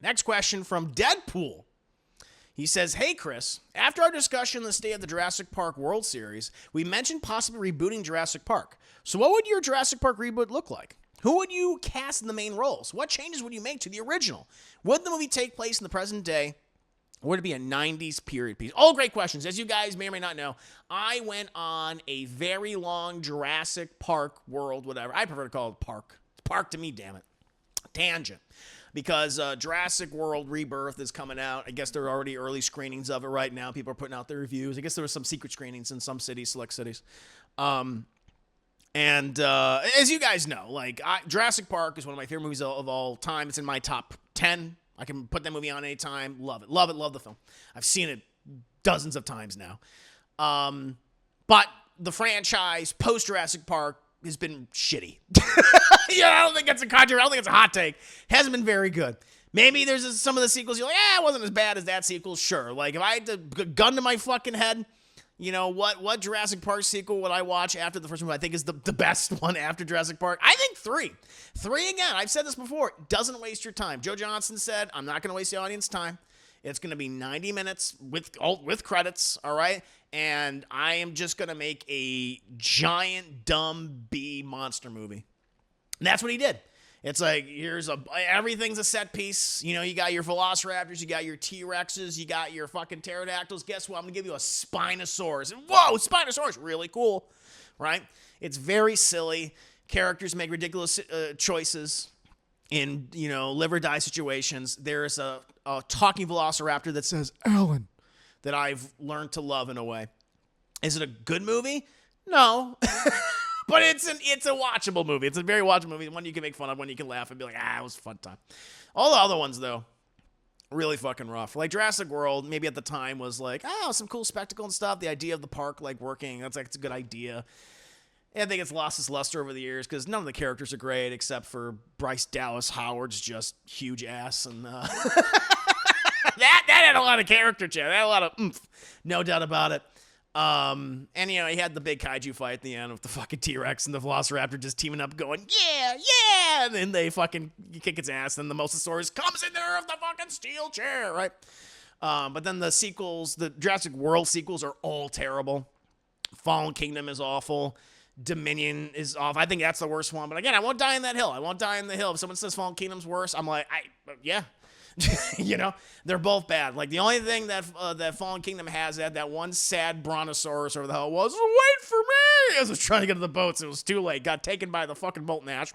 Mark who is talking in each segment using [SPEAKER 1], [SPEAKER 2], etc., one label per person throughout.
[SPEAKER 1] Next question from Deadpool. He says, hey, Chris, after our discussion on the state of the Jurassic Park World Series, we mentioned possibly rebooting Jurassic Park. So what would your Jurassic Park reboot look like? Who would you cast in the main roles? What changes would you make to the original? Would the movie take place in the present day? Or would it be a 90s period piece? All great questions. As you guys may or may not know, I went on a very long Jurassic Park World, whatever. I prefer to call it Park. It's Park to me, damn it. Tangent. Because Jurassic World Rebirth is coming out. I guess there are already early screenings of it right now. People are putting out their reviews. I guess there were some secret screenings in some cities, select cities. And as you guys know, like Jurassic Park is one of my favorite movies of all time. It's in my top 10. I can put that movie on anytime. Love it. Love it. Love the film. I've seen it dozens of times now. But the franchise post-Jurassic Park has been shitty. Yeah, I don't think it's a controversy. I don't think it's a hot take. Hasn't been very good. Maybe there's some of the sequels you're like, it wasn't as bad as that sequel. Sure. Like, if I had to gun to my fucking head, you know, what Jurassic Park sequel would I watch after the first one I think is the best one after Jurassic Park? I think 3. 3, again, I've said this before, doesn't waste your time. Joe Johnston said, I'm not going to waste the audience time. It's going to be 90 minutes with credits, all right? And I am just going to make a giant, dumb B monster movie. And that's what he did. It's like, everything's a set piece. You know, you got your Velociraptors, you got your T-Rexes, you got your fucking pterodactyls. Guess what? I'm going to give you a Spinosaurus. And whoa, Spinosaurus, really cool, right? It's very silly. Characters make ridiculous choices in, you know, live or die situations. There's a talking Velociraptor that says, Alan, that I've learned to love in a way. Is it a good movie? No. But it's a watchable movie. It's a very watchable movie. One you can make fun of, one you can laugh and be like, it was a fun time. All the other ones, though, really fucking rough. Like Jurassic World, maybe at the time was like, some cool spectacle and stuff. The idea of the park, like, working, it's a good idea. And I think it's lost its luster over the years because none of the characters are great except for Bryce Dallas Howard's just huge ass. And that had a lot of character, Chad. That had a lot of oomph. No doubt about it. And, you know, he had the big kaiju fight at the end with the fucking T-Rex and the Velociraptor just teaming up going, yeah, and then they fucking kick its ass, and the Mosasaurus comes in there with the fucking steel chair, right? But then the sequels, the Jurassic World sequels are all terrible. Fallen Kingdom is awful. Dominion is off. I think that's the worst one. But again, I won't die in that hill. I won't die in the hill. If someone says Fallen Kingdom's worse, I'm like, yeah. You know, they're both bad. Like, the only thing that Fallen Kingdom has that one sad brontosaurus over the hell was, wait for me, as I was trying to get to the boats. It was too late. Got taken by the fucking Bolton Ash.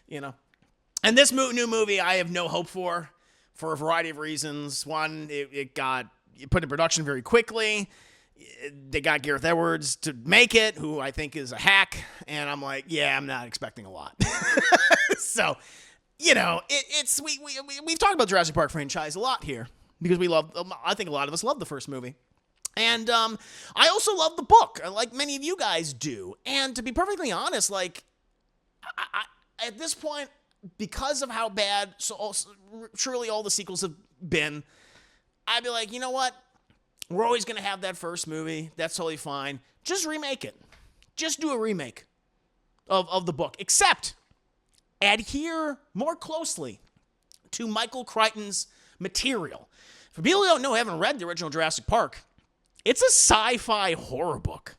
[SPEAKER 1] You know. And this new movie, I have no hope for a variety of reasons. One, it got put in production very quickly. They got Gareth Edwards to make it, who I think is a hack. And I'm like, yeah, I'm not expecting a lot. So, you know, we've talked about Jurassic Park franchise a lot here because I think a lot of us love the first movie. And I also love the book, like many of you guys do. And to be perfectly honest, like, I at this point, because of how bad truly all the sequels have been, I'd be like, you know what? We're always going to have that first movie. That's totally fine. Just remake it. Just do a remake of the book. Except adhere more closely to Michael Crichton's material. For people who don't know, haven't read the original Jurassic Park, it's a sci-fi horror book.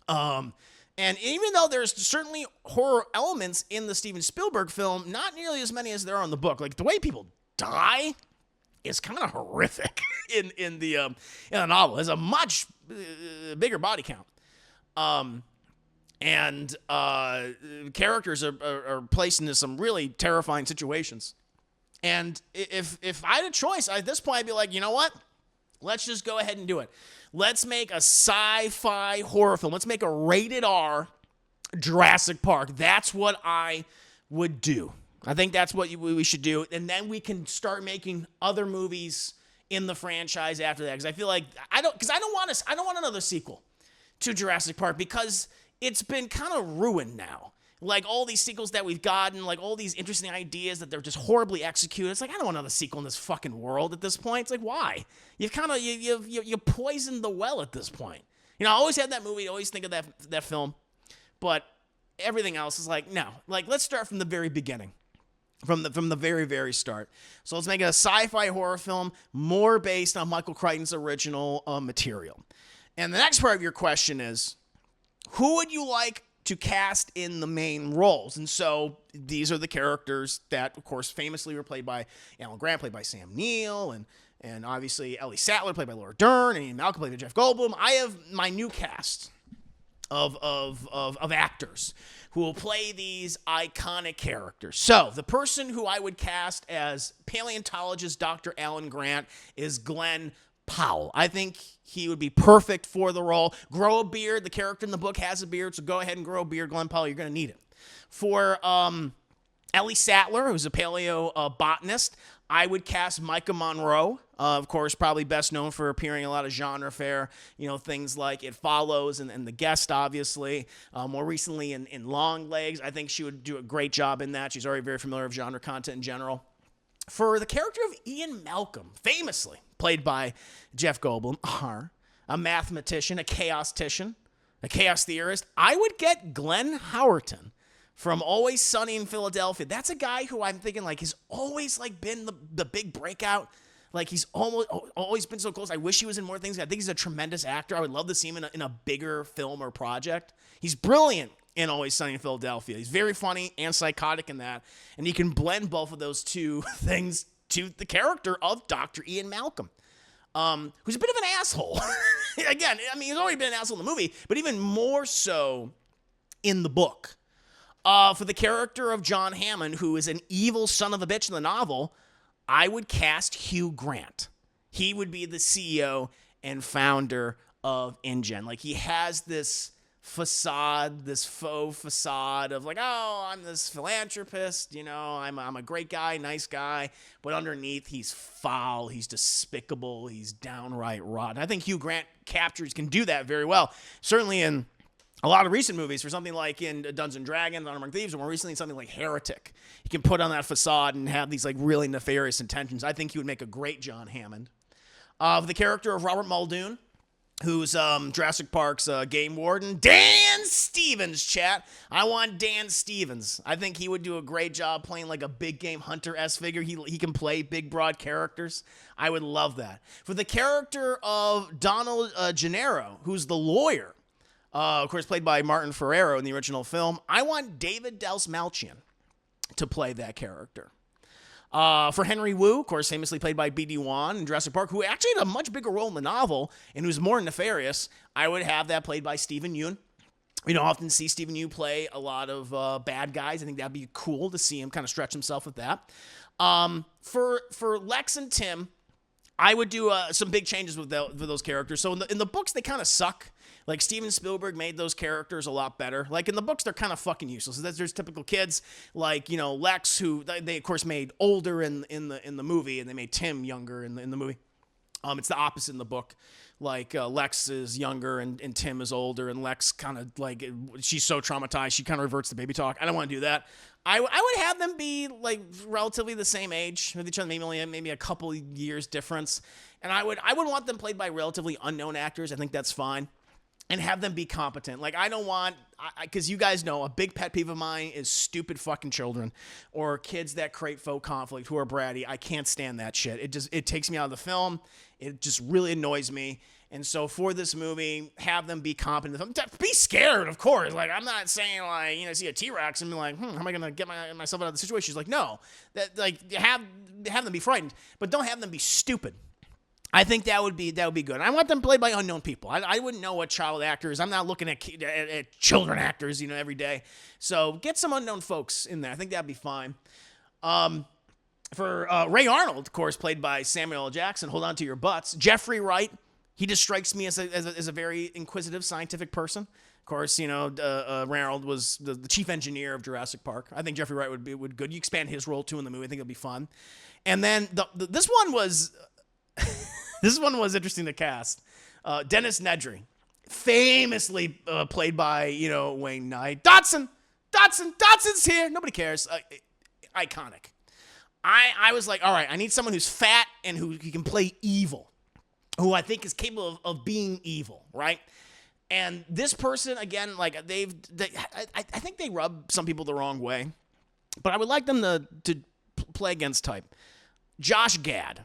[SPEAKER 1] And even though there's certainly horror elements in the Steven Spielberg film, not nearly as many as there are in the book. Like, the way people die is kind of horrific in the novel. There's a much bigger body count. And characters are placed into some really terrifying situations. And if I had a choice, at this point, I'd be like, you know what? Let's just go ahead and do it. Let's make a sci-fi horror film. Let's make a rated R Jurassic Park. That's what I would do. I think that's what we should do. And then we can start making other movies in the franchise after that. Because I feel like I don't want another sequel to Jurassic Park because it's been kind of ruined now. Like, all these sequels that we've gotten, like, all these interesting ideas that they're just horribly executed. It's like, I don't want another sequel in this fucking world at this point. It's like, why? You've kind of, you poisoned the well at this point. You know, I always had that movie, I always think of that film. But everything else is like, no. Like, let's start from the very beginning. from the very, very start. So let's make it a sci-fi horror film more based on Michael Crichton's original material. And the next part of your question is, who would you like to cast in the main roles? And so these are the characters that, of course, famously were played by Alan Grant, played by Sam Neill, and obviously Ellie Sattler, played by Laura Dern, and Ian Malcolm, played by Jeff Goldblum. I have my new cast of actors who will play these iconic characters. So the person who I would cast as paleontologist Dr. Alan Grant is Glenn Powell. I think he would be perfect for the role. Grow a beard. The character in the book has a beard, so go ahead and grow a beard, Glenn Powell. You're going to need it. For Ellie Sattler, who's a paleo botanist, I would cast Micah Monroe. Of course, probably best known for appearing in a lot of genre fare, things like It Follows and The Guest, obviously. More recently in Long Legs. I think she would do a great job in that. She's already very familiar with genre content in general. For the character of Ian Malcolm, famously played by Jeff Goldblum, a mathematician, a chaos-tician, a chaos theorist, I would get Glenn Howerton from Always Sunny in Philadelphia. That's a guy who I'm thinking he's always been the big breakout. He's always been so close. I wish he was in more things. I think he's a tremendous actor. I would love to see him in a bigger film or project. He's brilliant in Always Sunny in Philadelphia. He's very funny and psychotic in that. And he can blend both of those two things to the character of Dr. Ian Malcolm, who's a bit of an asshole. Again, he's already been an asshole in the movie, but even more so in the book. For the character of John Hammond, who is an evil son of a bitch in the novel, I would cast Hugh Grant. He would be the CEO and founder of InGen. He has this facade, this faux facade of I'm this philanthropist, I'm a great guy, nice guy, but underneath he's foul, he's despicable, he's downright rotten. I think Hugh Grant can do that very well. Certainly in a lot of recent movies, for something like in Dungeons & Dragons, Honor Among Thieves, or more recently in something like Heretic. He can put on that facade and have these really nefarious intentions. I think he would make a great John Hammond. The character of Robert Muldoon, who's Jurassic Park's game warden, Dan Stevens, chat. I want Dan Stevens. I think he would do a great job playing a big game hunter-esque figure. He can play big, broad characters. I would love that. For the character of Donald Gennaro, who's the lawyer, of course, played by Martin Ferrero in the original film, I want David Dastmalchian to play that character. For Henry Wu, of course, famously played by B.D. Wan in Jurassic Park, who actually had a much bigger role in the novel and who's more nefarious, I would have that played by Stephen Yeun. We don't often see Stephen Yeun play a lot of bad guys. I think that'd be cool to see him kind of stretch himself with that. For Lex and Tim, I would do some big changes with those characters. So in the books, they kind of suck. Steven Spielberg made those characters a lot better. In the books, they're kind of fucking useless. There's typical kids Lex, who they of course made older in the movie, and they made Tim younger in the movie. It's the opposite in the book. Lex is younger and Tim is older, and Lex kind of she's so traumatized she kind of reverts to baby talk. I don't want to do that. I would have them be relatively the same age with each other, maybe a couple years difference, and I would want them played by relatively unknown actors. I think that's fine. And have them be competent. I don't want, because you guys know, a big pet peeve of mine is stupid fucking children or kids that create faux conflict who are bratty. I can't stand that shit. It takes me out of the film. It just really annoys me. And so for this movie, have them be competent. Be scared, of course. I'm not saying see a T-Rex and be how am I going to get myself out of the situation? She's no. Have them be frightened, but don't have them be stupid. I think that would be good. I want them played by unknown people. I wouldn't know what child actors. I'm not looking at children actors, every day. So get some unknown folks in there. I think that'd be fine. For Ray Arnold, of course, played by Samuel L. Jackson. Hold on to your butts. Jeffrey Wright. He just strikes me as a very inquisitive, scientific person. Of course, Ray Arnold was the chief engineer of Jurassic Park. I think Jeffrey Wright would be good. You expand his role too in the movie. I think it'll be fun. And then this one was. This one was interesting to cast. Dennis Nedry, famously played by, Wayne Knight. Dotson's here. Nobody cares. Iconic. I was all right, I need someone who's fat and who can play evil, who I think is capable of being evil, right? And this person, again, I think they rub some people the wrong way, but I would like them to play against type. Josh Gad.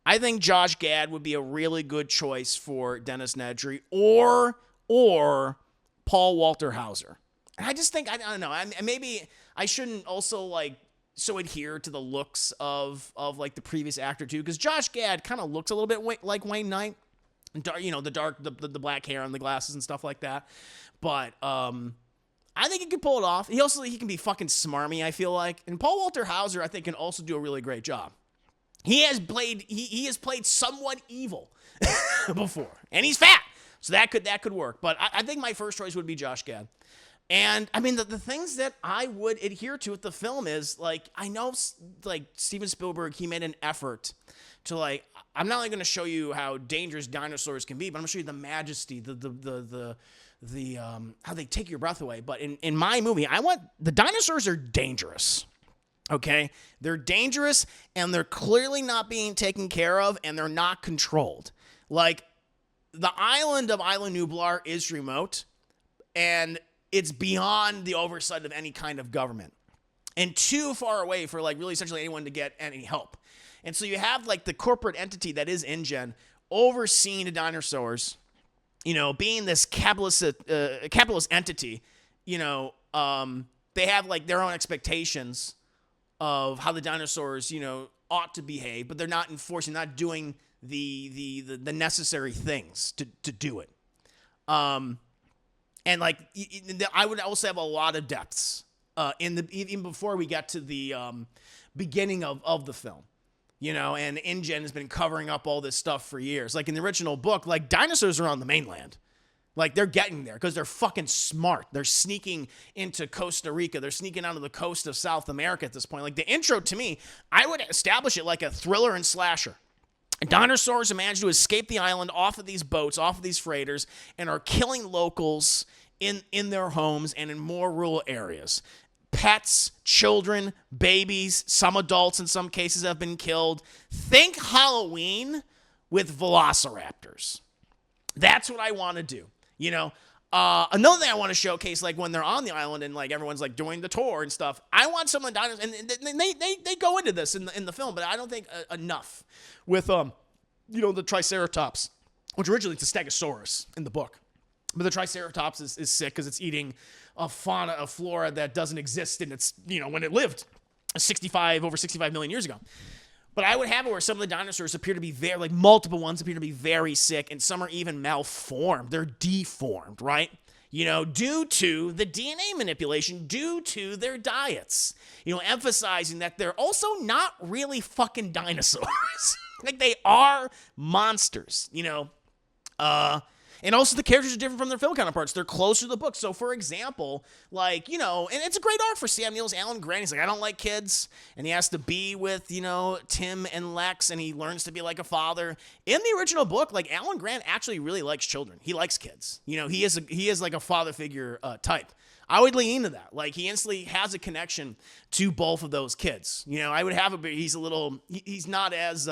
[SPEAKER 1] I think Josh Gad would be a really good choice for Dennis Nedry or Paul Walter Hauser. And I just think, I don't know, maybe I shouldn't also like so adhere to the looks of like the previous actor too, because Josh Gad kind of looks a little bit like Wayne Knight, you know, the black hair and the glasses and stuff like that. But I think he can pull it off. He can be fucking smarmy, I feel like. And Paul Walter Hauser, I think, can also do a really great job. He has played somewhat evil before, and he's fat, so that could work. But I think my first choice would be Josh Gad. And I mean, the things that I would adhere to with the film is like, I know like Steven Spielberg, he made an effort to like, I'm not only going to show you how dangerous dinosaurs can be, but I'm going to show you the majesty, the how they take your breath away. But in my movie, the dinosaurs are dangerous. Okay, they're dangerous, and they're clearly not being taken care of, and they're not controlled. Like, the island of Isla Nublar is remote, and it's beyond the oversight of any kind of government, and too far away for like really essentially anyone to get any help. And so you have like the corporate entity that is InGen overseeing the dinosaurs, you know, being this capitalist entity. You know, they have like their own expectations of how the dinosaurs, you know, ought to behave, but they're not enforcing, not doing the necessary things to do it. And like, I would also have a lot of depths even before we get to the beginning of the film, you know. And InGen has been covering up all this stuff for years. Like in the original book, like dinosaurs are on the mainland. Like, they're getting there because they're fucking smart. They're sneaking into Costa Rica. They're sneaking onto the coast of South America at this point. Like, the intro, to me, I would establish it like a thriller and slasher. Dinosaurs have managed to escape the island off of these boats, off of these freighters, and are killing locals in their homes and in more rural areas. Pets, children, babies, some adults in some cases have been killed. Think Halloween with velociraptors. That's what I want to do. You know, another thing I want to showcase, like when they're on the island and like everyone's like doing the tour and stuff, I want some of the dinosaurs, and they go into this in the film, but I don't think enough with you know, the Triceratops, which originally it's a Stegosaurus in the book, but the Triceratops is sick because it's eating a flora that doesn't exist in its, you know, when it lived over 65 million years ago. But I would have it where some of the dinosaurs appear to be multiple ones appear to be very sick, and some are even malformed. They're deformed, right? You know, due to the DNA manipulation, due to their diets. You know, emphasizing that they're also not really fucking dinosaurs. Like, they are monsters, you know. And also the characters are different from their film counterparts. They're closer to the book. So, for example, like, you know, and it's a great arc for Sam Neill's Alan Grant. He's like, I don't like kids. And he has to be with, you know, Tim and Lex, and he learns to be like a father. In the original book, like, Alan Grant actually really likes children. He likes kids. You know, he is like a father figure type. I would lean into that. Like, he instantly has a connection to both of those kids. You know, I would have he's not as,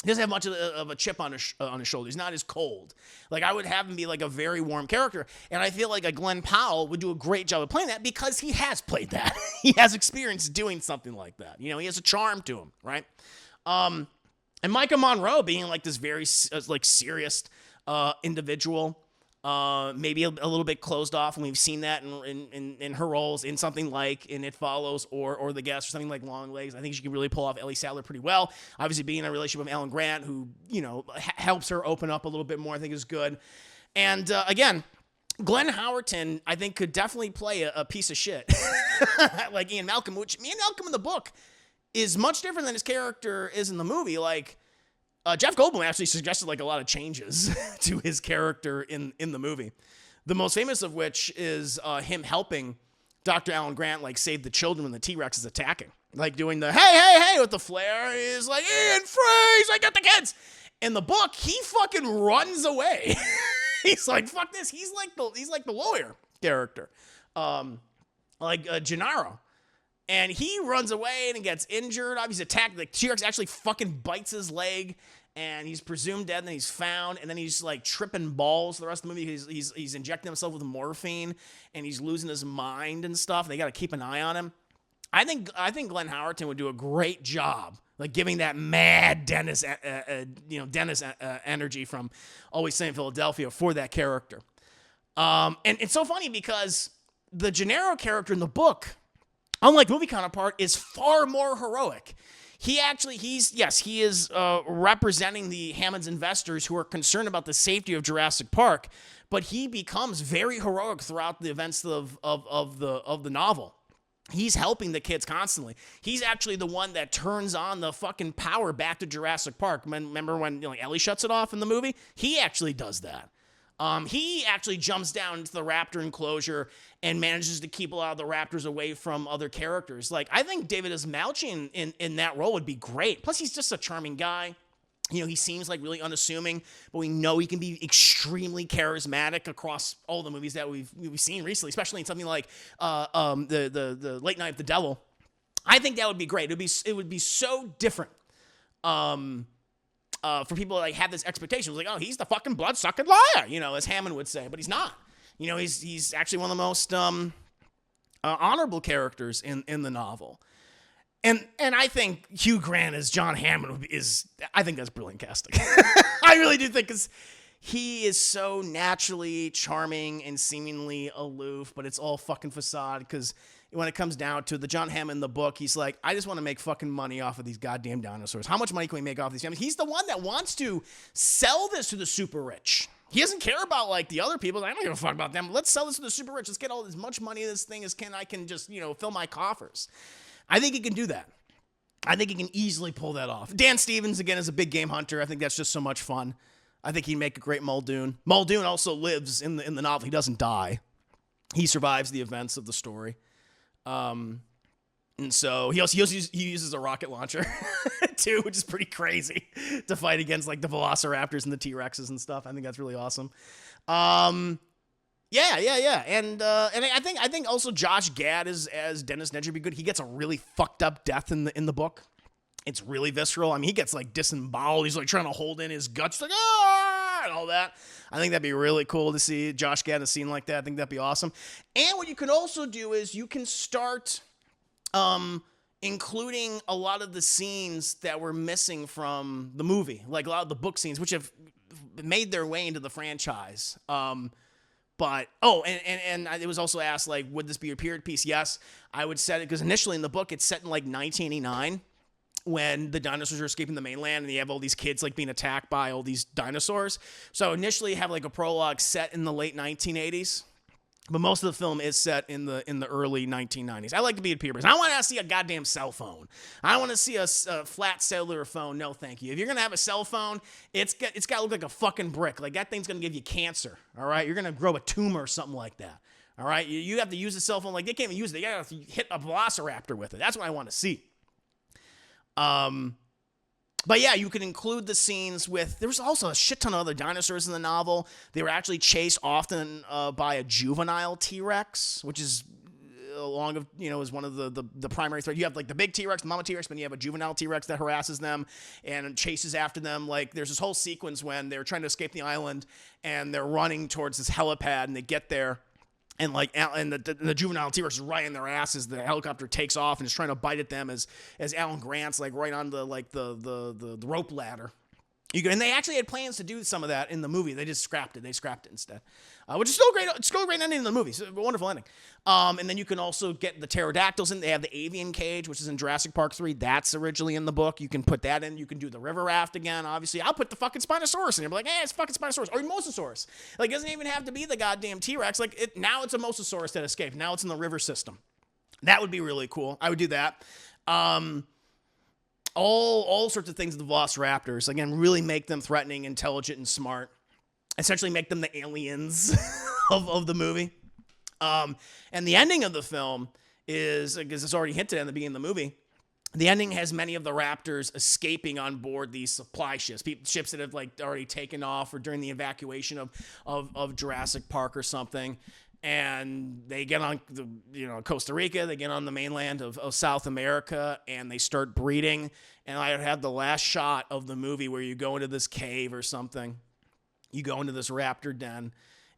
[SPEAKER 1] he doesn't have much of a chip on his shoulder. He's not as cold. Like, I would have him be like a very warm character. And I feel like a Glenn Powell would do a great job of playing that because he has played that. He has experience doing something like that. You know, he has a charm to him, right? And Micah Monroe being like this very like serious individual. Maybe a little bit closed off, and we've seen that in her roles in something like in It Follows or The Guest or something like Long Legs. I think she can really pull off Ellie Sattler pretty well. Obviously, being in a relationship with Alan Grant, who, you know, helps her open up a little bit more, I think is good. And again, Glenn Howerton, I think, could definitely play a piece of shit like Ian Malcolm, which Ian Malcolm in the book is much different than his character is in the movie. Like, Jeff Goldblum actually suggested like a lot of changes to his character in the movie. The most famous of which is him helping Dr. Alan Grant like save the children when the T-Rex is attacking. Like doing the hey with the flare. He's like, Ian, freeze! I got the kids. In the book, he fucking runs away. He's like, fuck this. He's like the lawyer character, Gennaro. And he runs away and gets injured. Obviously attacked. The T-Rex actually fucking bites his leg, and he's presumed dead. And then he's found, and then he's like tripping balls the rest of the movie. He's injecting himself with morphine, and he's losing his mind and stuff. They got to keep an eye on him. I think Glenn Howerton would do a great job, like giving that mad Dennis, energy from Always Sunny in Philadelphia for that character. And it's so funny because the Gennaro character in the book, unlike movie counterpart, is far more heroic. He is representing the Hammond's investors who are concerned about the safety of Jurassic Park, but he becomes very heroic throughout the events of the novel. He's helping the kids constantly. He's actually the one that turns on the fucking power back to Jurassic Park. Remember when Ellie shuts it off in the movie? He actually does that. He actually jumps down into the raptor enclosure and manages to keep a lot of the raptors away from other characters. Like, I think David Ismalchi in that role would be great. Plus, he's just a charming guy. He seems like really unassuming, but we know he can be extremely charismatic across all the movies that we've seen recently, especially in something like the Late Night of the Devil. I think that would be great. It would be so different for people to like have this expectation. It was like, oh, he's the fucking blood-sucking liar, as Hammond would say, but he's not. He's actually one of the most honorable characters in the novel. And I think Hugh Grant as John Hammond I think that's brilliant casting. I really do think, because he is so naturally charming and seemingly aloof, but it's all fucking facade, because when it comes down to the John Hammond in the book, he's like, I just want to make fucking money off of these goddamn dinosaurs. How much money can we make off these families? He's the one that wants to sell this to the super rich. He doesn't care about like the other people. I don't give a fuck about them. Let's sell this to the super rich. Let's get as much money of this thing as I can just, fill my coffers. I think he can do that. I think he can easily pull that off. Dan Stevens, again, is a big game hunter. I think that's just so much fun. I think he'd make a great Muldoon. Muldoon also lives in the novel. He doesn't die. He survives the events of the story. And so he uses a rocket launcher too, which is pretty crazy to fight against like the Velociraptors and the T-Rexes and stuff. I think that's really awesome. Yeah. And I think also Josh Gad as Dennis Nedry would be good. He gets a really fucked up death in the book. It's really visceral. I mean, he gets like disemboweled. He's like trying to hold in his guts, like and all that. I think that'd be really cool to see Josh Gad in a scene like that. I think that'd be awesome. And what you can also do is you can start including a lot of the scenes that were missing from the movie, like a lot of the book scenes, which have made their way into the franchise. But, and it was also asked, like, would this be a period piece? Yes, I would set it, because initially in the book, it's set in, like, 1989, when the dinosaurs are escaping the mainland, and you have all these kids, like, being attacked by all these dinosaurs. So initially you have, like, a prologue set in the late 1980s, but most of the film is set in the early 1990s. I like to be a period piece. I want to see a goddamn cell phone. I want to see a flat cellular phone. No, thank you. If you're going to have a cell phone, it's got to look like a fucking brick. Like, that thing's going to give you cancer, all right? You're going to grow a tumor or something like that, all right? You have to use a cell phone. Like, they can't even use it. They got to hit a velociraptor with it. That's what I want to see. But yeah, you can include the scenes with, there was also a shit ton of other dinosaurs in the novel. They were actually chased often by a juvenile T-Rex, which is is one of the primary threats. You have like the big T-Rex, the mama T-Rex, but you have a juvenile T-Rex that harasses them and chases after them. Like, there's this whole sequence when they're trying to escape the island and they're running towards this helipad, and they get there. And the juvenile T-Rex is right in their asses. The helicopter takes off and is trying to bite at them as Alan Grant's like right on the rope ladder. And they actually had plans to do some of that in the movie. They just scrapped it. They scrapped it instead, which is still great. It's still a great ending in the movie. It's a wonderful ending. And then you can also get the pterodactyls in. They have the avian cage, which is in Jurassic Park 3. That's originally in the book. You can put that in. You can do the river raft again. Obviously, I'll put the fucking Spinosaurus in. You're like, hey, it's fucking Spinosaurus or Mosasaurus. Like, it doesn't even have to be the goddamn T-Rex. Like, now it's a Mosasaurus that escaped. Now it's in the river system. That would be really cool. I would do that. All sorts of things with the Velociraptors. Again, really make them threatening, intelligent, and smart. Essentially make them the aliens of the movie. And the ending of the film is, because it's already hinted at in the beginning of the movie, the ending has many of the raptors escaping on board these supply ships, ships that have like already taken off or during the evacuation of Jurassic Park or something. And they get on Costa Rica, they get on the mainland of South America, and they start breeding. And I had the last shot of the movie where you go into this cave or something. You go into this raptor den,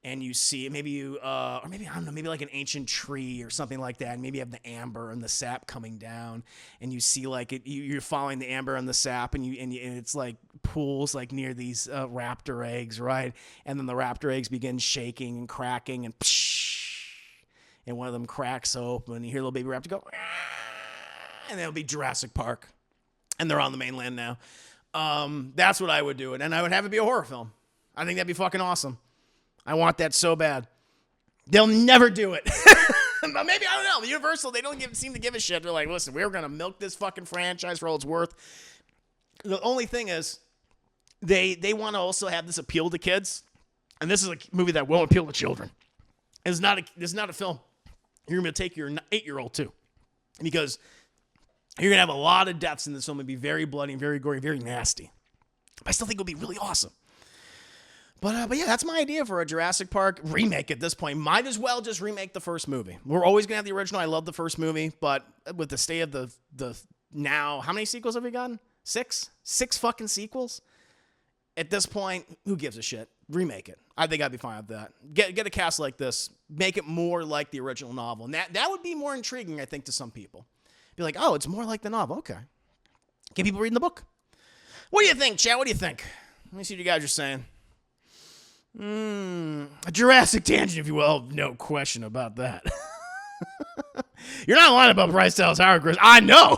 [SPEAKER 1] and you see maybe you or maybe I don't know, maybe like an ancient tree or something like that, and maybe you have the amber and the sap coming down, and you see like you're following the amber and the sap, and it's like pools like near these raptor eggs, right? And then the raptor eggs begin shaking and cracking, and and one of them cracks open, and you hear little baby raptor go, and it'll be Jurassic Park, and they're on the mainland now. That's what I would do, and I would have it be a horror film. I think that'd be fucking awesome. I want that so bad. They'll never do it. But maybe, I don't know. Universal, they don't seem to give a shit. They're like, listen, we're going to milk this fucking franchise for all it's worth. The only thing is, they want to also have this appeal to kids. And this is a movie that won't appeal to children. It's not a film you're going to take your 8-year-old to. Because you're going to have a lot of deaths in this film. It'll be very bloody, very gory, very nasty. I still think it'll be really awesome. But yeah, that's my idea for a Jurassic Park remake at this point. Might as well just remake the first movie. We're always going to have the original. I love the first movie. But with the state of the now, how many sequels have we gotten? 6? 6 fucking sequels? At this point, who gives a shit? Remake it. I think I'd be fine with that. Get a cast like this. Make it more like the original novel. And that would be more intriguing, I think, to some people. Be like, oh, it's more like the novel. Okay. Get people reading the book. What do you think, chat? What do you think? Let me see what you guys are saying. A Jurassic tangent, if you will. No question about that. You're not lying about Bryce Dallas Howard, Chris. I know.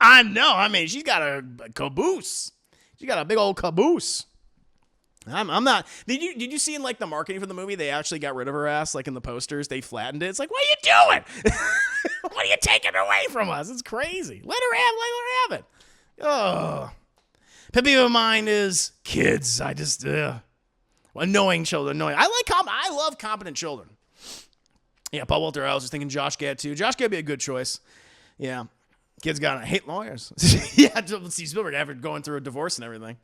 [SPEAKER 1] I mean, she's got a caboose. She got a big old caboose. I'm not. Did you see in like the marketing for the movie, they actually got rid of her ass, like in the posters, they flattened it. It's like, what are you doing? What are you taking away from us? It's crazy. Let her have it. Oh. Pet peeve of mine is kids. I just annoying children. Annoying. I love competent children. Yeah, Paul Walter. I was just thinking Josh Gad too. Josh Gad would be a good choice. Yeah. Kids gotta hate lawyers. Yeah, see Spielberg after going through a divorce and everything.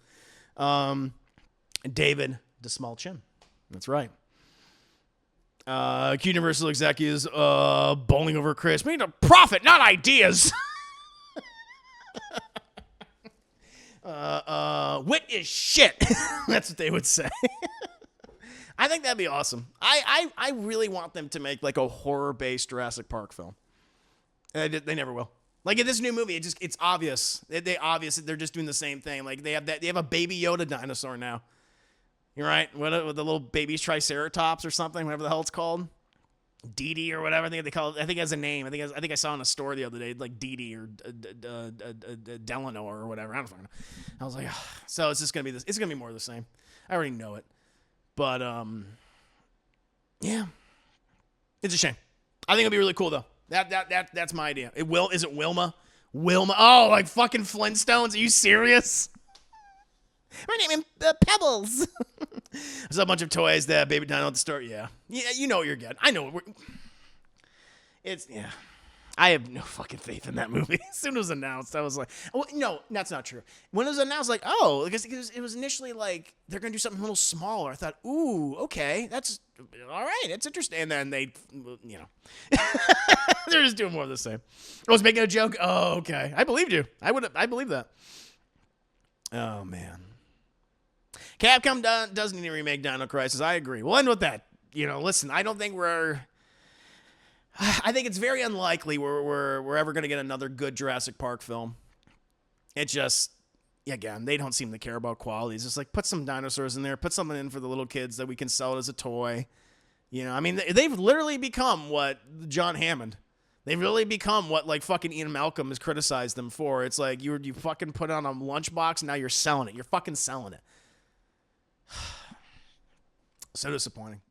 [SPEAKER 1] David DeSmall-Chin. That's right. Universal executives bowling over Chris. We need to profit, not ideas. Wit is shit. That's what they would say. I think that'd be awesome. I really want them to make like a horror-based Jurassic Park film. They never will. Like in this new movie, it's obvious. They're just doing the same thing. Like they have a baby Yoda dinosaur now. You're right. With the little baby's Triceratops or something, whatever the hell it's called. Dee Dee or whatever. I think they call it. I think it has a name. I think I saw in a store the other day, like Dee Dee or Delano or whatever. I don't fucking know. I was like, ugh. So it's just gonna be this. It's gonna be more of the same. I already know it. But yeah, it's a shame. I think it'll be really cool though. That's my idea. Is it Wilma? Wilma. Oh, like fucking Flintstones. Are you serious? Her name is Pebbles. There's a bunch of toys that baby dino at the store. Yeah, you know what you're getting. I know it. Yeah. I have no fucking faith in that movie. As soon as it was announced, I was like, oh, no, that's not true. When it was announced, like, oh, because it was initially like, they're going to do something a little smaller. I thought, ooh, okay, that's all right. It's interesting. And then they, they're just doing more of the same. I was making a joke. Oh, okay. I believed you. I believe that. Oh, man. Capcom doesn't need to remake Dino Crisis. I agree. We'll end with that. Listen, I don't think I think it's very unlikely we're ever going to get another good Jurassic Park film. It just, again, they don't seem to care about quality. It's just like, put some dinosaurs in there, put something in for the little kids that we can sell it as a toy. I mean, they've literally become what John Hammond. They've really become what, like, fucking Ian Malcolm has criticized them for. It's like, you fucking put it on a lunchbox, and now you're selling it. You're fucking selling it. So disappointing.